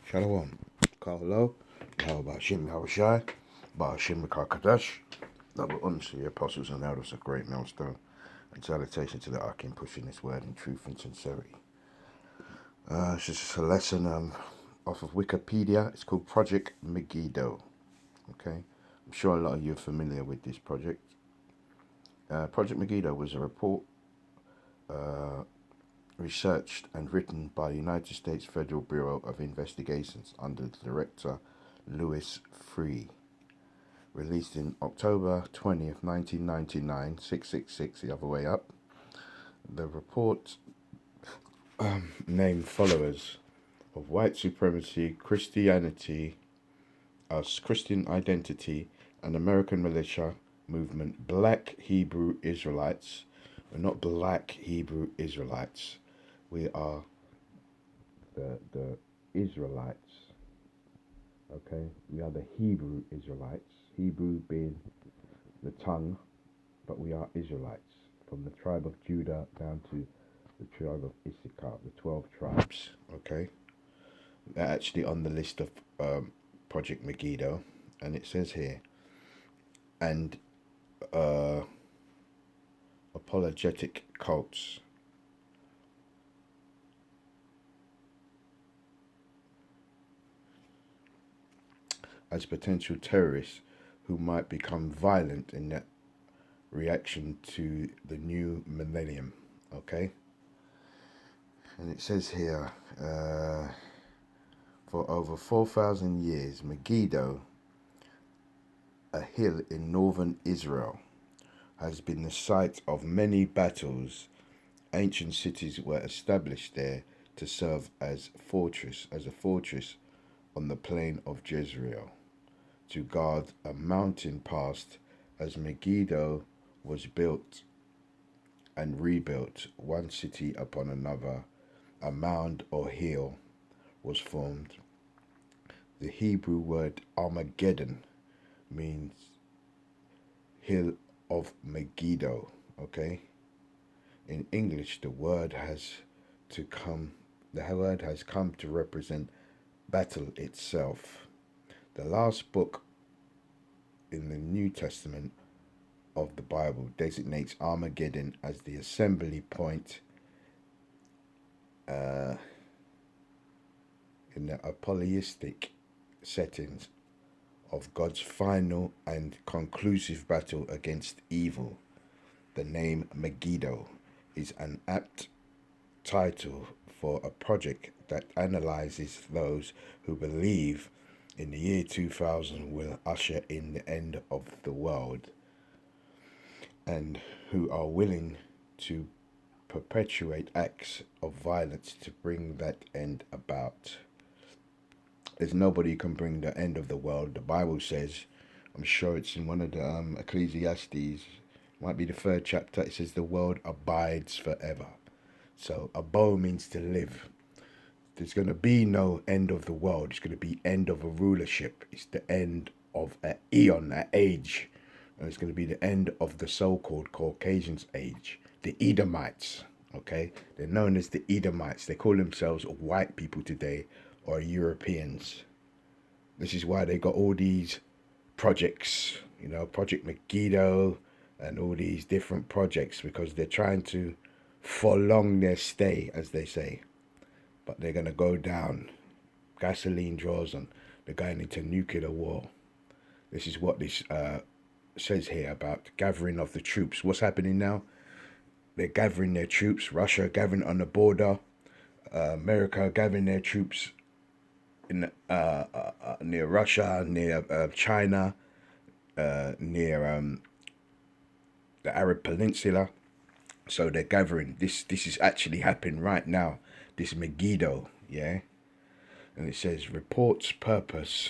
Shalom. Carlo. How about Shim Hawashai? About Shim Kadash. Double honors to the apostles and elders of great millstone. And salutation to the Akim pushing this word in truth and sincerity. It's just a lesson off of Wikipedia. It's called Project Megiddo. Okay. I'm sure a lot of you are familiar with this project. Project Megiddo was a report researched and written by the United States Federal Bureau of Investigations under the director Louis Freeh, released in October 20th, 1999, 666, the other way up. The report named followers of white supremacy, Christianity, Christian identity, and American militia movement Black Hebrew Israelites. We're not Black Hebrew Israelites. We are the Israelites. Okay, we are the Hebrew Israelites. Hebrew being the tongue, but we are Israelites from the tribe of Judah down to the tribe of Issachar, the 12 tribes. Okay, they're actually on the list of Project Megiddo, and it says here, and apologetic cults. As potential terrorists who might become violent in their reaction to the new millennium. Okay, and it says here, for over 4,000 years, Megiddo, a hill in northern Israel, has been the site of many battles. Ancient cities were established there to serve as a fortress on the plain of Jezreel, to guard a mountain pass. As Megiddo was built and rebuilt, one city upon another, a mound or hill was formed. The Hebrew word Armageddon means hill of Megiddo. Okay. In English, the word has come to represent battle itself. The last book in the New Testament of the Bible designates Armageddon as the assembly point in the apocalyptic settings of God's final and conclusive battle against evil. The name Megiddo is an apt title for a project that analyzes those who believe in the year 2000 will usher in the end of the world and who are willing to perpetuate acts of violence to bring that end about. There's nobody who can bring the end of the world. The Bible says, I'm sure it's in one of the Ecclesiastes, might be the 3rd chapter, it says the world abides forever. So abo means to live. There's going to be no end of the world. It's going to be end of a rulership. It's the end of an eon, an age. And it's going to be the end of the so-called Caucasians age. The Edomites, okay? They're known as the Edomites. They call themselves white people today or Europeans. This is why they got all these projects, Project Megiddo and all these different projects, because they're trying to prolong their stay, as they say. But they're going to go down. Gasoline draws and they're going into nuclear war. This is what this says here about gathering of the troops. What's happening now? They're gathering their troops. Russia gathering on the border. America gathering their troops in near Russia, near China, near the Arab Peninsula. So they're gathering. This is actually happening right now. This Megiddo, yeah? And it says, the report's purpose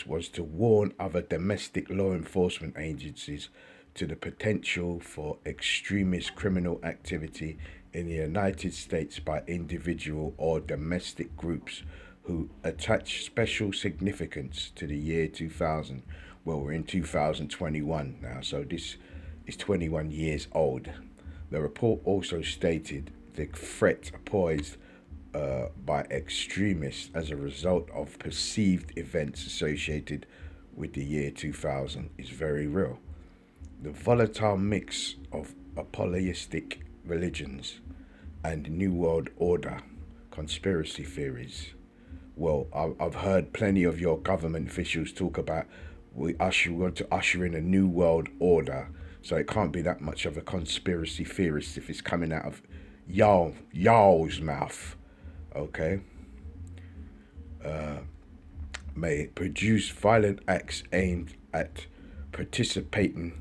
was to warn other domestic law enforcement agencies to the potential for extremist criminal activity in the United States by individual or domestic groups who attach special significance to the year 2000. Well, we're in 2021 now, so this is 21 years old. The report also stated the threat posed by extremists as a result of perceived events associated with the year 2000 is very real. The volatile mix of polytheistic religions and New World Order conspiracy theories. Well, I've heard plenty of your government officials talk about we want to usher in a new world order, so it can't be that much of a conspiracy theorist if it's coming out of y'all's mouth. Okay, may produce violent acts aimed at participating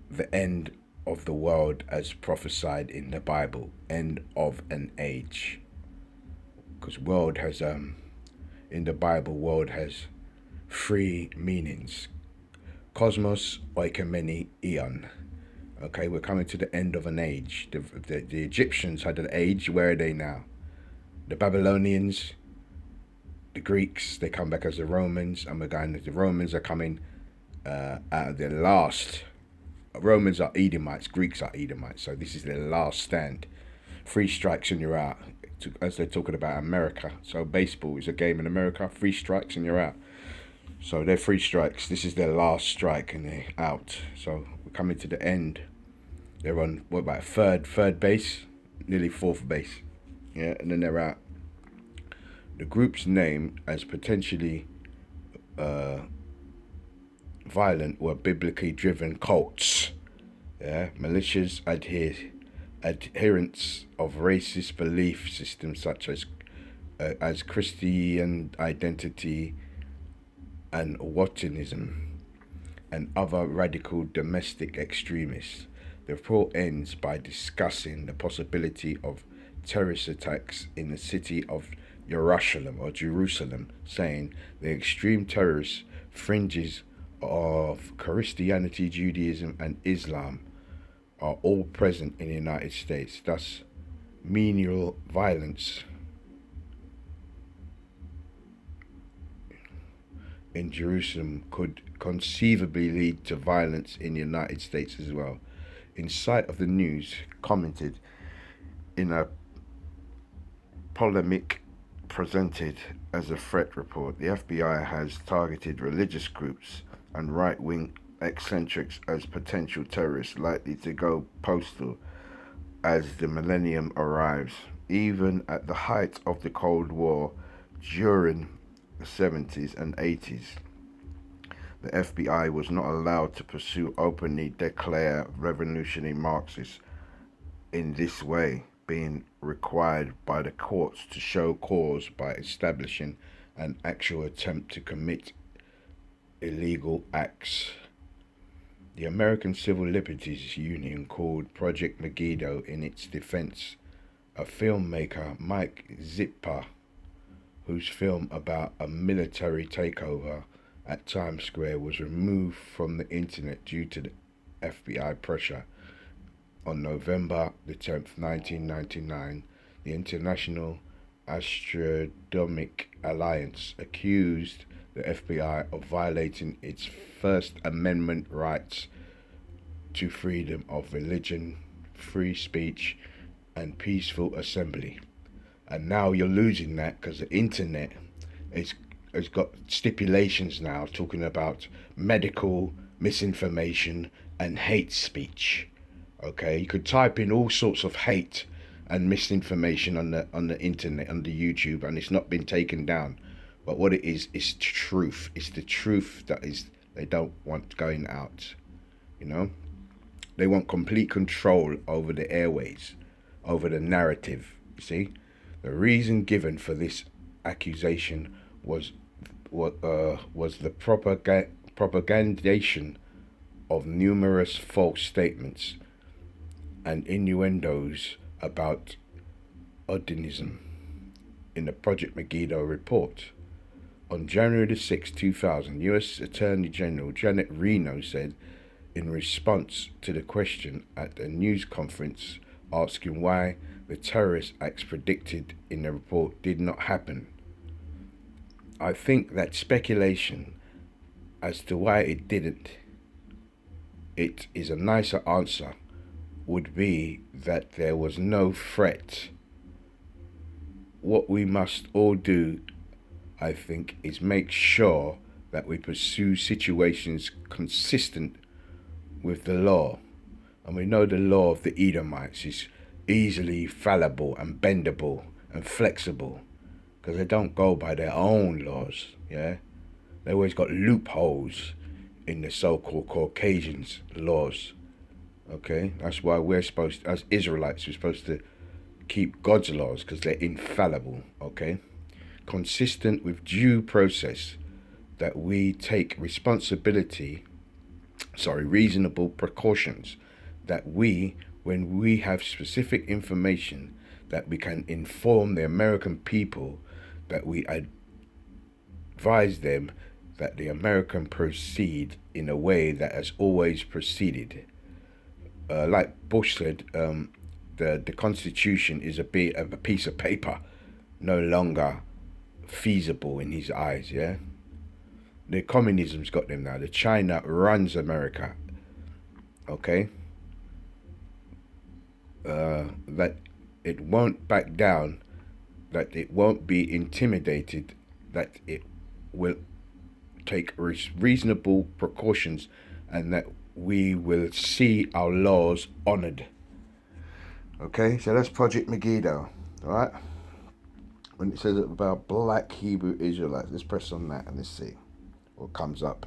the end of the world as prophesied in the Bible, end of an age. Because world has in the Bible, world has three meanings: cosmos, oikomeni, eon. Okay, we're coming to the end of an age. The Egyptians had an age. Where are they now? The Babylonians, the Greeks, they come back as the Romans, and the Romans are coming out of their last. Romans are Edomites, Greeks are Edomites, so this is their last stand. 3 strikes and you're out, as they're talking about America. So baseball is a game in America, 3 strikes and you're out. So they're 3 strikes, this is their last strike and they're out. So we're coming to the end. They're on, what about third base? Nearly 4th base. Yeah, and then they're out. The group's name as potentially violent were biblically driven cults. Yeah, malicious adherents of racist belief systems such as Christian identity and Watanism, and other radical domestic extremists. The report ends by discussing the possibility of terrorist attacks in the city of Jerusalem, saying the extreme terrorist fringes of Christianity, Judaism, and Islam are all present in the United States. Thus, menial violence in Jerusalem could conceivably lead to violence in the United States as well. In sight of the news, commented in a polemic presented as a threat report, the FBI has targeted religious groups and right-wing eccentrics as potential terrorists likely to go postal as the millennium arrives. Even at the height of the Cold War, during the 70s and 80s, the FBI was not allowed to pursue openly declare revolutionary Marxists in this way, being required by the courts to show cause by establishing an actual attempt to commit illegal acts. The American Civil Liberties Union called Project Megiddo in its defense. A filmmaker, Mike Zipper, whose film about a military takeover at Times Square was removed from the internet due to the FBI pressure. On November the 10th, 1999, the International Astronomic Alliance accused the FBI of violating its First Amendment rights to freedom of religion, free speech, and peaceful assembly. And now you're losing that because the internet has got stipulations now talking about medical misinformation and hate speech. Okay, you could type in all sorts of hate and misinformation on the internet, on the YouTube, and it's not been taken down. But what it is truth. It's the truth that is they don't want going out. You know, they want complete control over the airways, over the narrative. You see, the reason given for this accusation was the propagandation of numerous false statements and innuendos about Odinism in the Project Megiddo report. On January 6, 2000, U.S. Attorney General Janet Reno said in response to the question at a news conference asking why the terrorist acts predicted in the report did not happen. I think that speculation as to why it didn't, it is a nicer answer, would be that there was no threat what we must all do, I think, is make sure that we pursue situations consistent with the law. And we know the law of the Edomites is easily fallible and bendable and flexible because they don't go by their own laws. Yeah, they always got loopholes in the so-called Caucasians' laws. Okay, that's why we're supposed, as Israelites, we're supposed to keep God's laws because they're infallible. Okay, consistent with due process, that we take reasonable precautions, that we, when we have specific information, that we can inform the American people, that we advise them that the American proceed in a way that has always proceeded. Like Bush said, the Constitution is a bit of a piece of paper, no longer feasible in his eyes. Yeah, the communism's got them now. The China runs America. Okay, that it won't back down, that it won't be intimidated, that it will take reasonable precautions, and that we will see our laws honored. Okay, so that's Project Megiddo. All right. When it says about black Hebrew Israelites, let's press on that and let's see what comes up.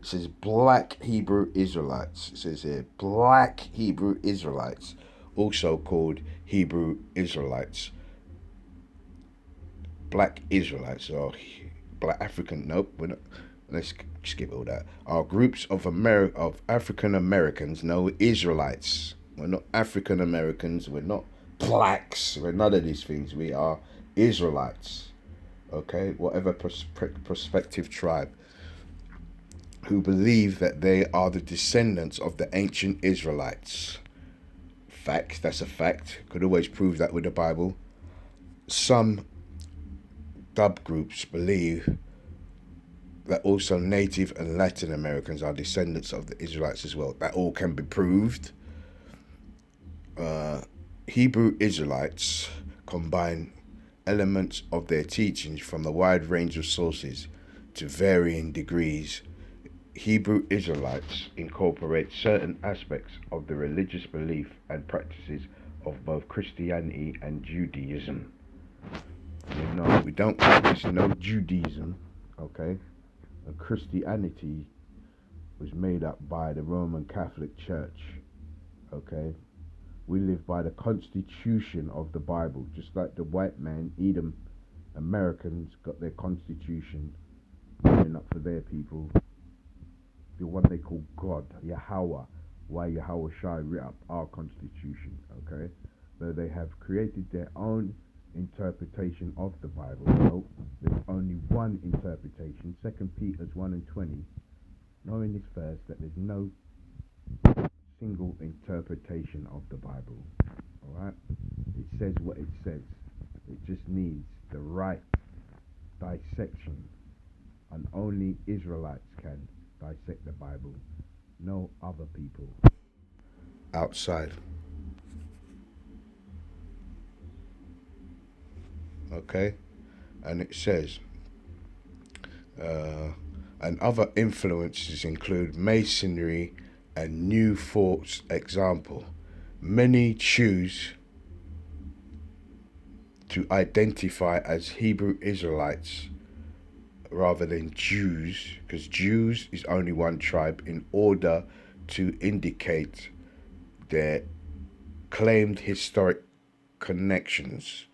It says black Hebrew Israelites. It says here black Hebrew Israelites, also called Hebrew Israelites, black Israelites, or black African. Nope, we're not. Let's skip all that. Are groups of African Americans, no Israelites. We're not African Americans. We're not blacks. We're none of these things. We are Israelites. Okay, whatever prospective tribe, who believe that they are the descendants of the ancient Israelites. Facts, that's a fact. Could always prove that with the Bible. Some dub groups believe that also Native and Latin Americans are descendants of the Israelites as well. That all can be proved. Hebrew Israelites combine elements of their teachings from a wide range of sources to varying degrees. Hebrew Israelites incorporate certain aspects of the religious belief and practices of both Christianity and Judaism. You know, we don't practice no Judaism, okay? And Christianity was made up by the Roman Catholic Church, okay? We live by the Constitution of the Bible, just like the white man, Edom, Americans got their Constitution, going up for their people. The one they call God, Yahweh, why Yahweh Shai writ up our Constitution, okay? So they have created their own interpretation of the Bible. No, there's only one interpretation. 2 Peter 1:20. Know in this verse that there's no single interpretation of the Bible. Alright? It says what it says. It just needs the right dissection. And only Israelites can dissect the Bible. No other people outside. Okay? And it says, and other influences include Masonry and New Thought's example. Many choose to identify as Hebrew Israelites rather than Jews, because Jews is only one tribe, in order to indicate their claimed historic connections.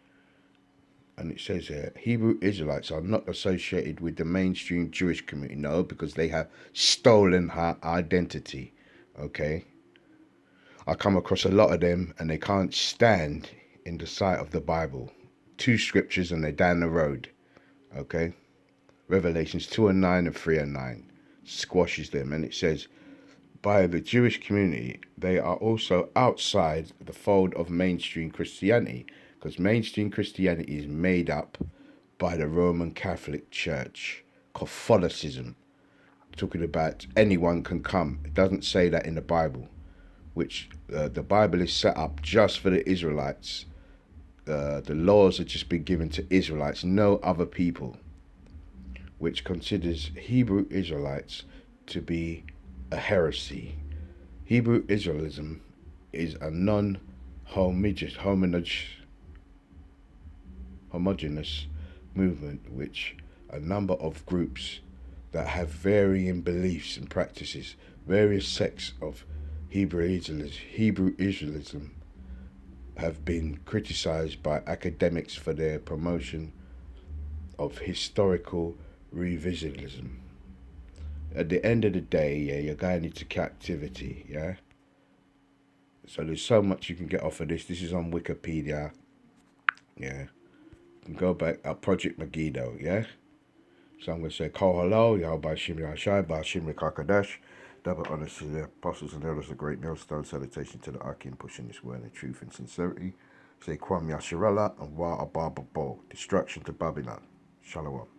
And it says here, Hebrew Israelites are not associated with the mainstream Jewish community. No, because they have stolen her identity. Okay? I come across a lot of them and they can't stand in the sight of the Bible. 2 scriptures and they're down the road. Okay? Revelations 2:9 and 3:9 squashes them. And it says, by the Jewish community, they are also outside the fold of mainstream Christianity, because mainstream Christianity is made up by the Roman Catholic Church, Catholicism, talking about anyone can come. It doesn't say that in the Bible, which the Bible is set up just for the Israelites, the laws had just been given to Israelites, no other people, which considers Hebrew Israelites to be a heresy. Hebrew Israelism is a homogeneous movement which a number of groups that have varying beliefs and practices, various sects of Hebrew Israelism have been criticized by academics for their promotion of historical revisionism. At the end of the day, yeah, you're going into captivity, yeah? So there's so much you can get off of this. This is on Wikipedia, yeah? You can go back at Project Megiddo, yeah? So I'm going to say, call hello, y'all by Shimmy Ashai, by Shimmy Kakadash. Double honors to the apostles and elders of great millstone. Salutation to the Akim pushing this word in truth and sincerity. Say Kwam Yasharala and Wa Ababa Bo. Destruction to Babylon. Shalom.